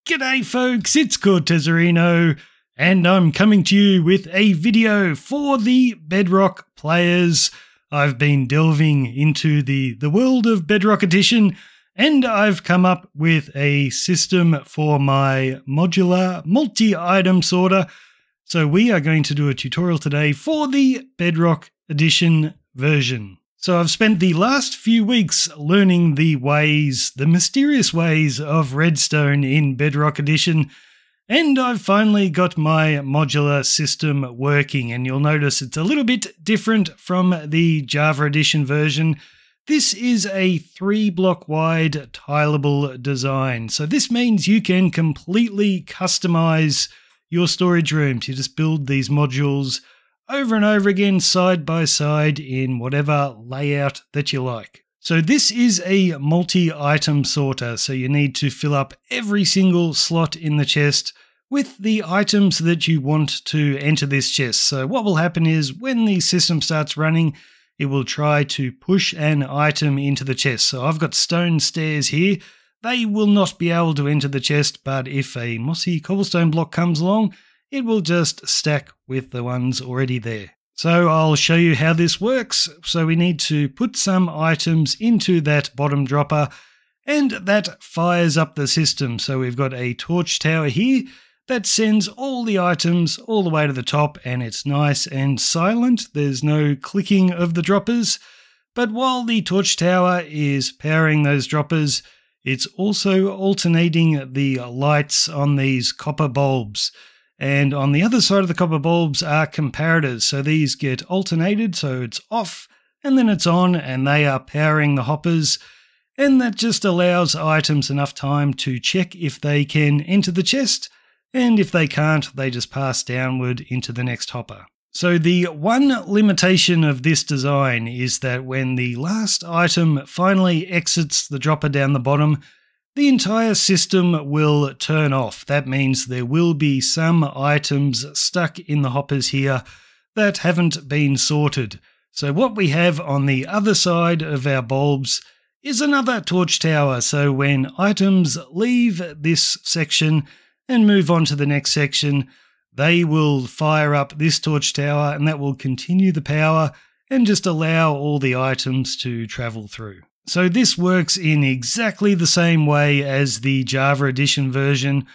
G'day folks, it's Cortezarino, and I'm coming to you with a video for the Bedrock players. I've been delving into the world of Bedrock Edition, and I've come up with a system for my modular multi-item sorter. So we are going to do a tutorial today for the Bedrock Edition version. So I've spent the last few weeks learning the mysterious ways of redstone in Bedrock Edition, and I've finally got my modular system working, and you'll notice it's a little bit different from the Java Edition version. This is a 3-block wide tileable design, so this means you can completely customize your storage rooms. You just build these modules over and over again, side by side, in whatever layout that you like. So this is a multi-item sorter, so you need to fill up every single slot in the chest with the items that you want to enter this chest. So what will happen is when the system starts running, it will try to push an item into the chest. So I've got stone stairs here. They will not be able to enter the chest, but if a mossy cobblestone block comes along, it will just stack with the ones already there. So I'll show you how this works. So we need to put some items into that bottom dropper, and that fires up the system. So we've got a torch tower here that sends all the items all the way to the top, and it's nice and silent. There's no clicking of the droppers. But while the torch tower is powering those droppers, it's also alternating the lights on these copper bulbs. And on the other side of the copper bulbs are comparators. So these get alternated, so it's off and then it's on, and they are powering the hoppers. And that just allows items enough time to check if they can enter the chest. And if they can't, they just pass downward into the next hopper. So the one limitation of this design is that when the last item finally exits the dropper down the bottom, the entire system will turn off. That means there will be some items stuck in the hoppers here that haven't been sorted. So what we have on the other side of our bulbs is another torch tower. So when items leave this section and move on to the next section, they will fire up this torch tower, and that will continue the power and just allow all the items to travel through. So this works in exactly the same way as the Java Edition version,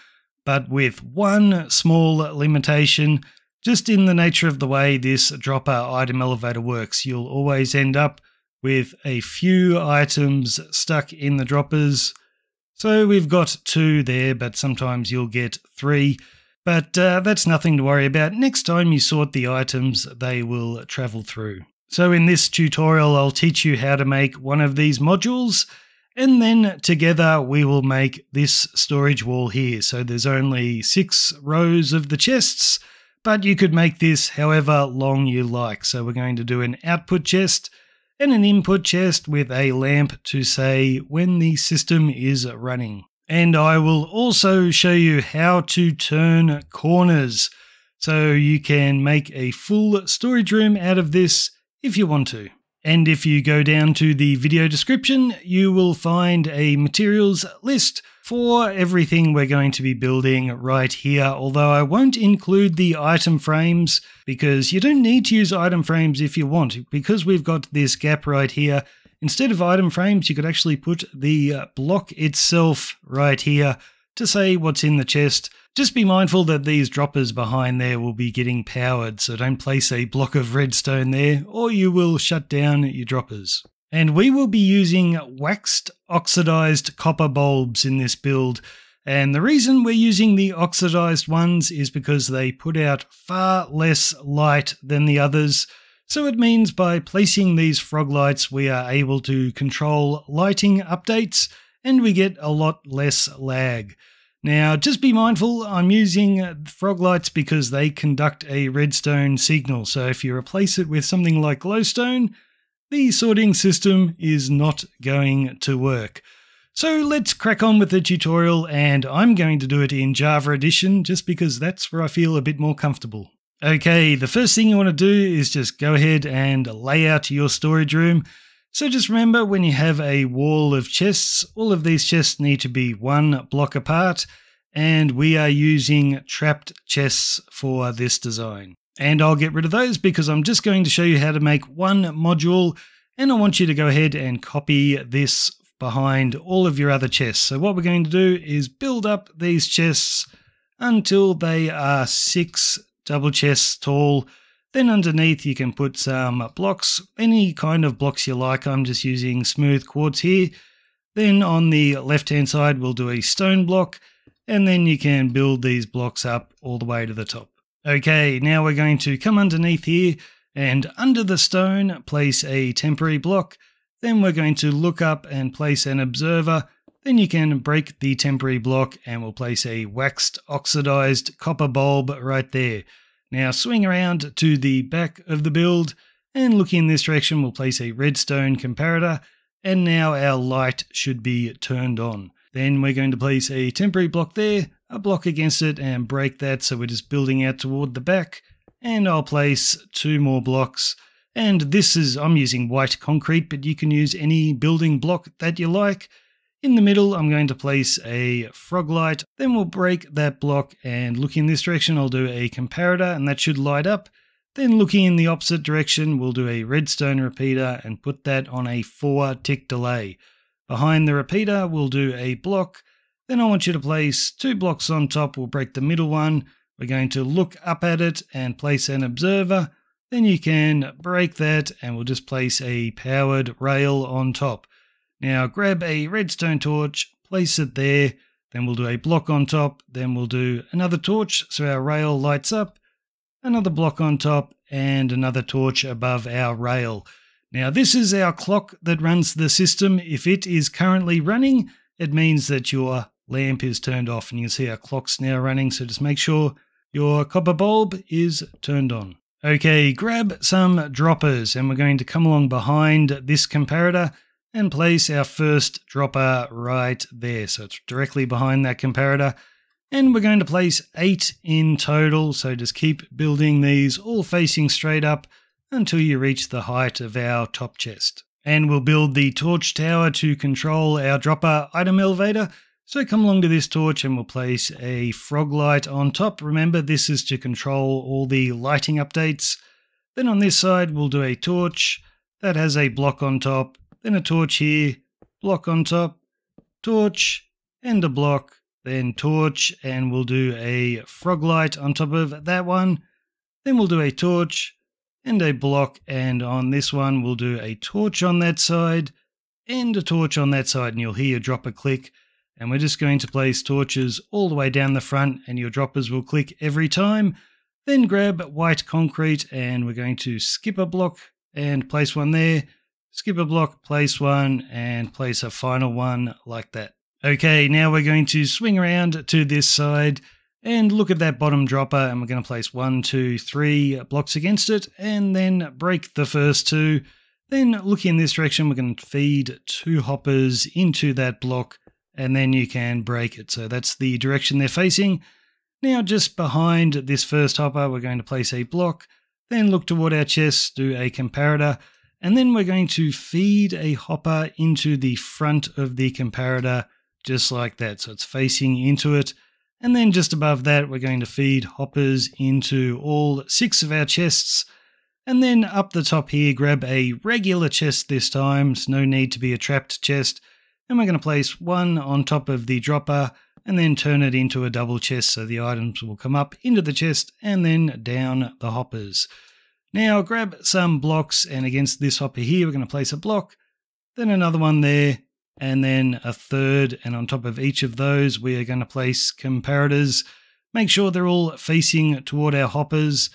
but with one small limitation. Just in the nature of the way this dropper item elevator works, you'll always end up with a few items stuck in the droppers. So we've got 2 there, but sometimes you'll get 3. But that's nothing to worry about. Next time you sort the items, they will travel through. So in this tutorial, I'll teach you how to make one of these modules, and then together we will make this storage wall here. So there's only 6 rows of the chests, but you could make this however long you like. So we're going to do an output chest and an input chest with a lamp to say when the system is running. And I will also show you how to turn corners, so you can make a full storage room out of this if you want to. And if you go down to the video description, you will find a materials list for everything we're going to be building right here, although I won't include the item frames because you don't need to use item frames if you want. Because we've got this gap right here, instead of item frames, you could actually put the block itself right here to say what's in the chest. Just be mindful that these droppers behind there will be getting powered, so don't place a block of redstone there or you will shut down your droppers. And we will be using waxed oxidized copper bulbs in this build, and the reason we're using the oxidized ones is because they put out far less light than the others. So it means by placing these frog lights, we are able to control lighting updates and we get a lot less lag. Now, just be mindful, I'm using frog lights because they conduct a redstone signal. So if you replace it with something like glowstone, the sorting system is not going to work. So let's crack on with the tutorial, and I'm going to do it in Java Edition just because that's where I feel a bit more comfortable. Okay, the first thing you want to do is just go ahead and lay out your storage room. So just remember, when you have a wall of chests, all of these chests need to be 1 block apart, and we are using trapped chests for this design. And I'll get rid of those because I'm just going to show you how to make one module, and I want you to go ahead and copy this behind all of your other chests. So what we're going to do is build up these chests until they are 6 double chests tall. Then underneath you can put some blocks, any kind of blocks you like. I'm just using smooth quartz here. Then on the left hand side we'll do a stone block, and then you can build these blocks up all the way to the top. Okay, now we're going to come underneath here, and under the stone place a temporary block. Then we're going to look up and place an observer. Then you can break the temporary block and we'll place a waxed oxidized copper bulb right there. Now swing around to the back of the build, and looking in this direction we'll place a redstone comparator, and now our light should be turned on. Then we're going to place a temporary block there, a block against it, and break that, so we're just building out toward the back. And I'll place 2 more blocks, and this is, I'm using white concrete, but you can use any building block that you like. In the middle I'm going to place a frog light, then we'll break that block, and looking in this direction I'll do a comparator, and that should light up. Then looking in the opposite direction we'll do a redstone repeater and put that on a 4 tick delay. Behind the repeater we'll do a block, then I want you to place 2 blocks on top. We'll break the middle one, we're going to look up at it and place an observer. Then you can break that and we'll just place a powered rail on top. Now grab a redstone torch, place it there, then we'll do a block on top, then we'll do another torch so our rail lights up, another block on top, and another torch above our rail. Now this is our clock that runs the system. If it is currently running, it means that your lamp is turned off, and you can see our clock's now running, so just make sure your copper bulb is turned on. Okay, grab some droppers, and we're going to come along behind this comparator and place our first dropper right there. So it's directly behind that comparator. And we're going to place 8 in total. So just keep building these all facing straight up until you reach the height of our top chest. And we'll build the torch tower to control our dropper item elevator. So come along to this torch and we'll place a frog light on top. Remember, this is to control all the lighting updates. Then on this side, we'll do a torch that has a block on top. Then a torch here, block on top, torch, and a block, then torch, and we'll do a frog light on top of that one. Then we'll do a torch and a block, and on this one we'll do a torch on that side and a torch on that side, and you'll hear your dropper click. And we're just going to place torches all the way down the front, and your droppers will click every time. Then grab white concrete, and we're going to skip a block and place one there. Skip a block, place one, and place a final one like that. Okay, now we're going to swing around to this side and look at that bottom dropper, and we're going to place 1, 2, 3 blocks against it, and then break the first 2. Then looking in this direction, we're going to feed 2 hoppers into that block, and then you can break it. So that's the direction they're facing. Now just behind this first hopper, we're going to place a block, then look toward our chest, do a comparator, and then we're going to feed a hopper into the front of the comparator, just like that. So it's facing into it. And then just above that, we're going to feed hoppers into all 6 of our chests. And then up the top here, grab a regular chest this time. So no need to be a trapped chest. And we're going to place 1 on top of the dropper and then turn it into a double chest. So the items will come up into the chest and then down the hoppers. Now grab some blocks, and against this hopper here, we're going to place a block, then another one there, and then a third, and on top of each of those, we are going to place comparators. Make sure they're all facing toward our hoppers.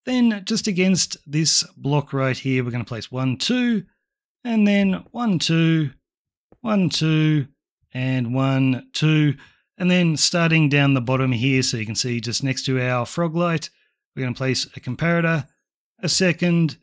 Then just against this block right here, we're going to place 1, 2, and then 1, 2, 1, 2, and 1, 2. And then starting down the bottom here, so you can see just next to our frog light, we're going to place a comparator, a second,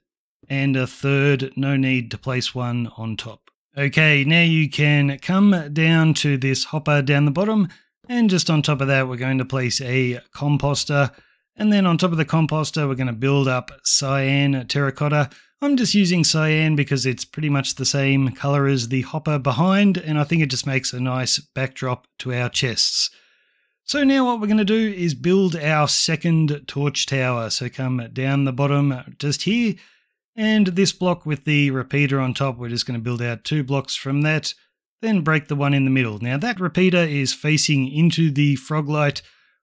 and a third. No need to place one on top. Okay, now you can come down to this hopper down the bottom, and just on top of that, we're going to place a composter. And then on top of the composter, we're going to build up cyan terracotta. I'm just using cyan because it's pretty much the same color as the hopper behind, and I think it just makes a nice backdrop to our chests. So now what we're going to do is build our second torch tower. So come down the bottom just here, and this block with the repeater on top, we're just going to build out 2 blocks from that, then break the one in the middle. Now that repeater is facing into the Froglight.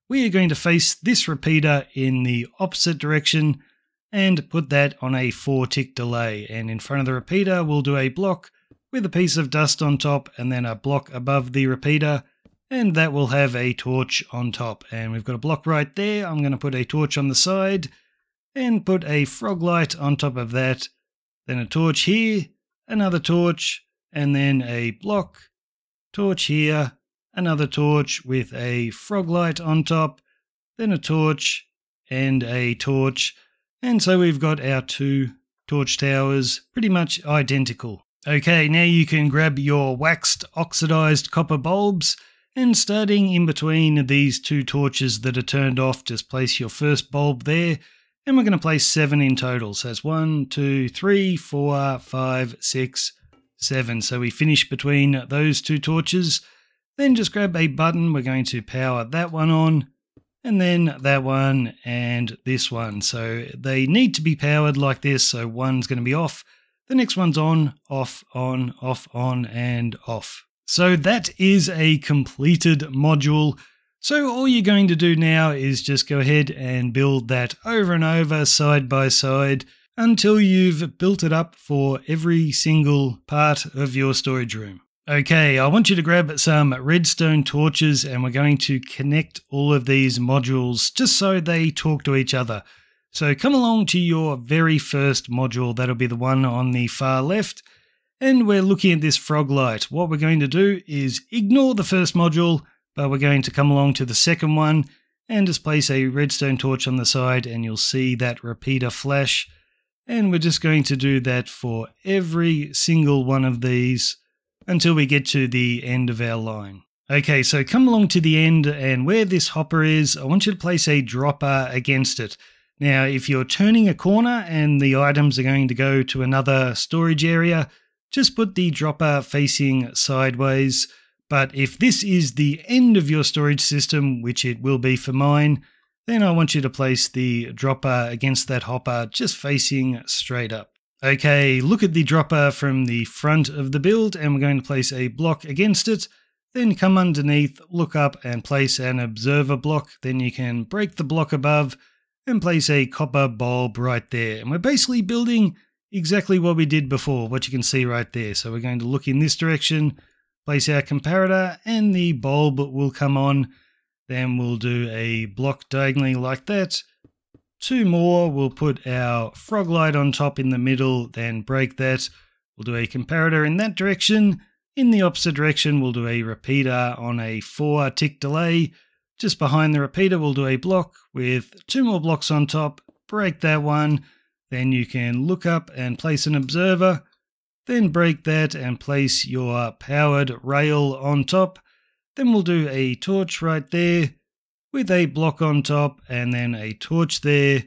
We are going to face this repeater in the opposite direction and put that on a 4-tick delay. And in front of the repeater, we'll do a block with a piece of dust on top and then a block above the repeater, and that will have a torch on top. And we've got a block right there. I'm going to put a torch on the side and put a Froglight on top of that. Then a torch here, another torch, and then a block, torch here, another torch with a Froglight on top, then a torch and a torch. And so we've got our 2 torch towers pretty much identical. Okay, now you can grab your waxed oxidized copper bulbs, and starting in between these 2 torches that are turned off, just place your first bulb there, and we're going to place 7 in total. So that's 1, 2, 3, 4, 5, 6, 7. So we finish between those 2 torches. Then just grab a button, we're going to power that one on, and then that one and this one. So they need to be powered like this, so one's going to be off, the next one's on, off, on, and off. So that is a completed module. So all you're going to do now is just go ahead and build that over and over, side by side, until you've built it up for every single part of your storage room. Okay, I want you to grab some redstone torches, and we're going to connect all of these modules just so they talk to each other. So come along to your very first module, that'll be the one on the far left, and we're looking at this Froglight. What we're going to do is ignore the first module, but we're going to come along to the second one and just place a redstone torch on the side, and you'll see that repeater flash. And we're just going to do that for every single one of these until we get to the end of our line. Okay, so come along to the end, and where this hopper is, I want you to place a dropper against it. Now, if you're turning a corner and the items are going to go to another storage area, just put the dropper facing sideways. But if this is the end of your storage system, which it will be for mine, then I want you to place the dropper against that hopper just facing straight up. Okay, look at the dropper from the front of the build, and we're going to place a block against it, then come underneath, look up and place an observer block. Then you can break the block above and place a copper bulb right there. And we're basically building exactly what we did before, what you can see right there. So we're going to look in this direction, place our comparator, and the bulb will come on. Then we'll do a block diagonally like that. 2 more, we'll put our Froglight on top in the middle, then break that. We'll do a comparator in that direction. In the opposite direction, we'll do a repeater on a 4-tick delay. Just behind the repeater, we'll do a block with 2 more blocks on top, break that one. Then you can look up and place an observer, then break that and place your powered rail on top. Then we'll do a torch right there with a block on top, and then a torch there,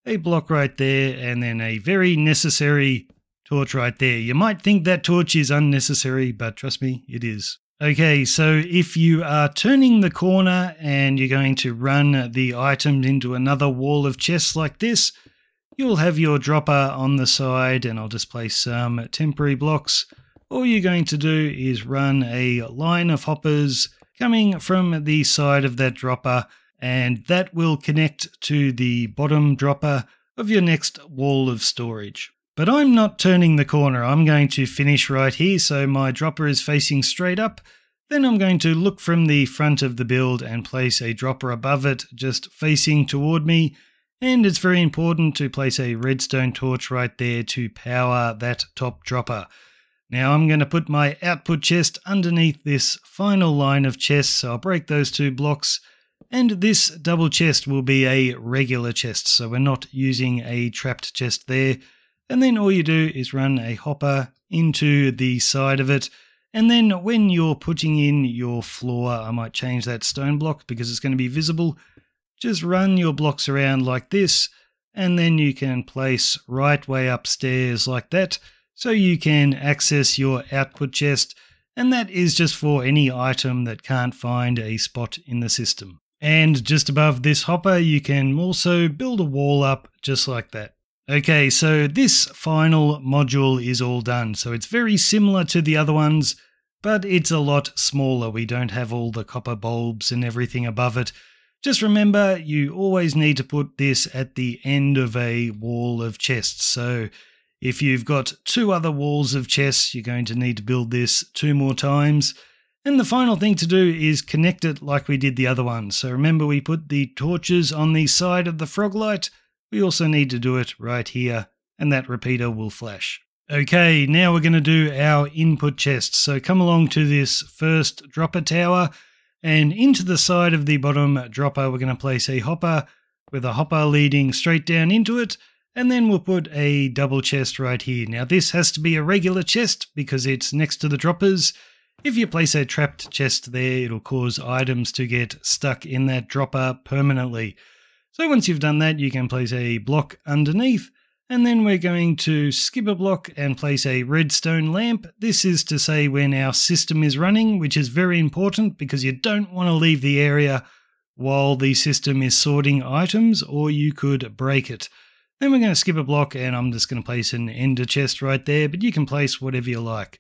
a block right there, and then a very necessary torch right there. You might think that torch is unnecessary, but trust me, it is. Okay, so if you are turning the corner and you're going to run the items into another wall of chests like this, you'll have your dropper on the side, and I'll just place some temporary blocks. All you're going to do is run a line of hoppers coming from the side of that dropper, and that will connect to the bottom dropper of your next wall of storage. But I'm not turning the corner, I'm going to finish right here, so my dropper is facing straight up. Then I'm going to look from the front of the build and place a dropper above it, just facing toward me. And it's very important to place a redstone torch right there to power that top dropper. Now I'm going to put my output chest underneath this final line of chests, so I'll break those 2 blocks. And this double chest will be a regular chest, so we're not using a trapped chest there. And then all you do is run a hopper into the side of it. And then when you're putting in your floor, I might change that stone block because it's going to be visible. Just run your blocks around like this, and then you can place right way upstairs like that, so you can access your output chest. and that is just for any item that can't find a spot in the system. And just above this hopper, you can also build a wall up just like that. Okay, so this final module is all done. So it's very similar to the other ones, but it's a lot smaller. We don't have all the copper bulbs and everything above it. Just remember, you always need to put this at the end of a wall of chests. So if you've got 2 other walls of chests, you're going to need to build this 2 more times. And the final thing to do is connect it like we did the other one. So remember, we put the torches on the side of the frog light. We also need to do it right here, and that repeater will flash. Okay, now we're going to do our input chests. So come along to this first dropper tower, and into the side of the bottom dropper, we're going to place a hopper with a hopper leading straight down into it, and then we'll put a double chest right here. Now this has to be a regular chest because it's next to the droppers. If you place a trapped chest there, it'll cause items to get stuck in that dropper permanently. So once you've done that, you can place a block underneath, and then we're going to skip a block and place a redstone lamp. This is to say when our system is running, which is very important because you don't want to leave the area while the system is sorting items, or you could break it. Then we're going to skip a block, and I'm just going to place an ender chest right there, but you can place whatever you like.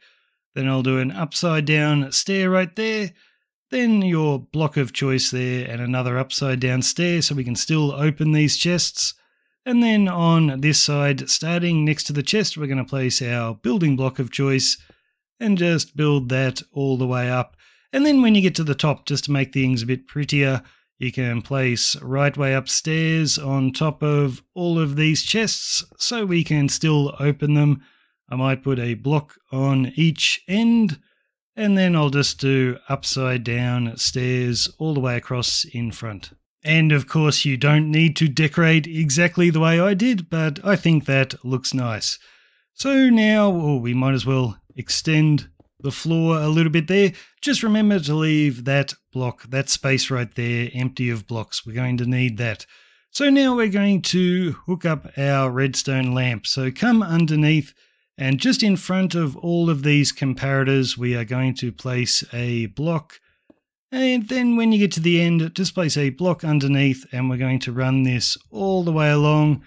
Then I'll do an upside down stair right there. Then your block of choice there, and another upside down stair so we can still open these chests. And then on this side, starting next to the chest, we're going to place our building block of choice and just build that all the way up. And then when you get to the top, just to make things a bit prettier, you can place right way upstairs on top of all of these chests so we can still open them. I might put a block on each end, and then I'll just do upside down stairs all the way across in front. And of course you don't need to decorate exactly the way I did, but I think that looks nice. So now we might as well extend the floor a little bit there. Just remember to leave that block, that space right there, empty of blocks. We're going to need that. So now we're going to hook up our redstone lamp. So come underneath, and just in front of all of these comparators, we are going to place a block. And then when you get to the end, just place a block underneath, and we're going to run this all the way along.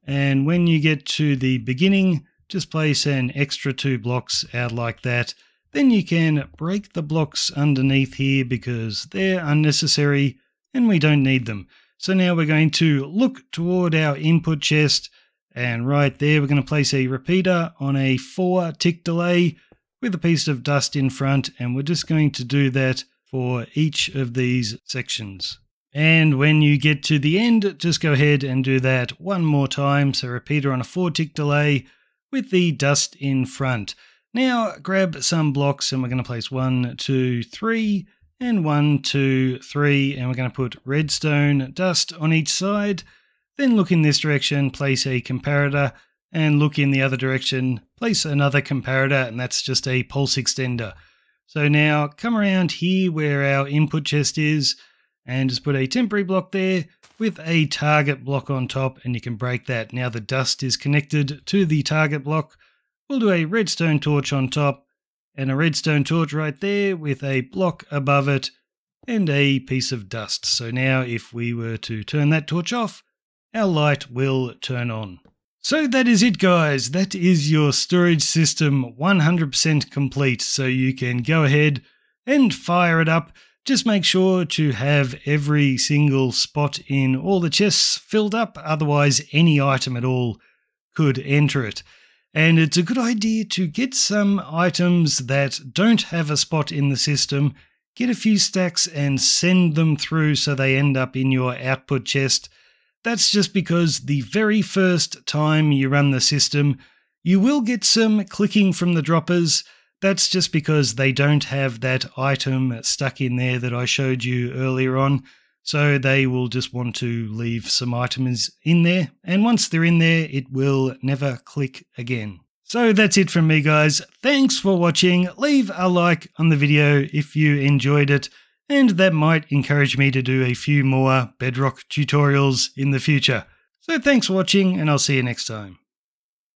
And when you get to the beginning, just place an extra 2 blocks out like that. Then you can break the blocks underneath here because they're unnecessary and we don't need them. So now we're going to look toward our input chest, and right there we're going to place a repeater on a 4 tick delay with a piece of dust in front, and we're just going to do that for each of these sections. And when you get to the end, just go ahead and do that 1 more time. So repeater on a 4 tick delay with the dust in front. Now grab some blocks, and we're going to place 1, 2, 3, and 1, 2, 3, and we're going to put redstone dust on each side. Then look in this direction, place a comparator, and look in the other direction, place another comparator, and that's just a pulse extender. So now come around here where our input chest is, and just put a temporary block there with a target block on top, and you can break that. Now the dust is connected to the target block. We'll do a redstone torch on top, and a redstone torch right there with a block above it, and a piece of dust. So now if we were to turn that torch off, our light will turn on. So that is it, guys. That is your storage system 100% complete. So you can go ahead and fire it up. Just make sure to have every single spot in all the chests filled up. Otherwise, any item at all could enter it. And it's a good idea to get some items that don't have a spot in the system, get a few stacks and send them through so they end up in your output chest. That's just because the very first time you run the system, you will get some clicking from the droppers. That's just because they don't have that item stuck in there that I showed you earlier on. So they will just want to leave some items in there. And once they're in there, it will never click again. So that's it from me, guys. Thanks for watching. Leave a like on the video if you enjoyed it, and that might encourage me to do a few more Bedrock tutorials in the future. So thanks for watching, and I'll see you next time.